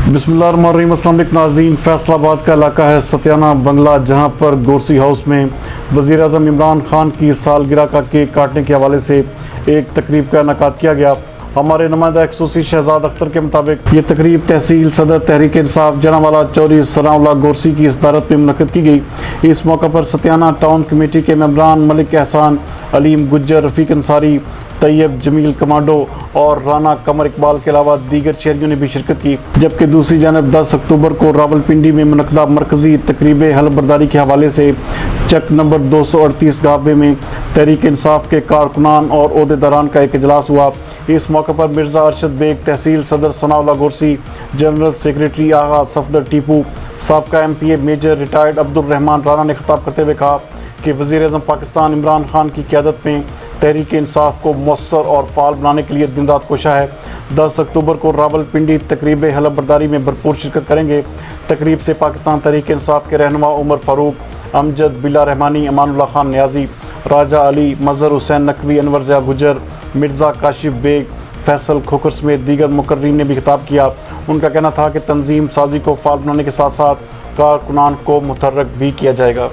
बिस्मिल्लाहिर्रहमानिर्रहीम। अस्सलाम वालेकुम नाज़रीन, फैसलाबाद का इलाका है सत्याना बंगला, जहां पर गोरसी हाउस में वज़ीर आज़म इमरान खान की सालगिरह का केक काटने के हवाले से एक तकरीब का इनेकाद किया गया। हमारे नुमाइंदा एक्सूसी शहजाद अख्तर के मुताबिक ये तकरीब तहसील सदर तहरीक इंसाफ जनावाला चौधरी सनाउल्लाह गोरसी की सदारत में मुनक़्क़िद की गई। इस मौका पर सत्याना टाउन कमेटी के मेंबरान मलिक एहसान, अलीम गुज्जर, रफ़ीक अंसारी, तैयब जमील कमांडो और राना कमर इकबाल के अलावा दीगर शहरियों ने भी शिरकत की। जबकि दूसरी जानब 10 अक्टूबर को रावलपिंडी में मुनक़्क़दा मरकज़ी तकरीब हलफ-बर्दारी के हवाले से चक नंबर 238 गाबे में तहरीक इंसाफ के कारकुनान और ओहदेदारान का एक इजलास हुआ। इस मौके पर मिर्ज़ा अरशद बेग, तहसील सदर सनाउल्लाह गोरसी, जनरल सेक्रेटरी आगा सफदर टीपू, साबका MPA major retired Abdul Rehman Rana ने खिताब करते हुए कहा कि वज़ीर आज़म पाकिस्तान इमरान खान की क़यादत में तहरीक इंसाफ को मौसर और फ़ाल बनाने के लिए दिन रात कोशा है। 10 अक्टूबर को रावलपिंडी तकरीब हलफ बर्दारी में भरपूर शिरकत करेंगे। तकरीब से पाकिस्तान तहरीक इंसाफ के रहनुमा उमर फ़ारूक, अमजद बिल्ला रहमानी, अमानुल्लाह खान न्याजी, राजा अली, मज़हर हुसैन नकवी, अनवर ज़िया गुजर, मिर्ज़ा काशिफ बेग, फैसल खोखर समेत दीगर मुकर्रीन ने भी खिताब किया। उनका कहना था कि तंजीम साजी को फ़ाल बनाने के साथ साथ कारकुनान को मुतहर्रिक भी किया जाएगा।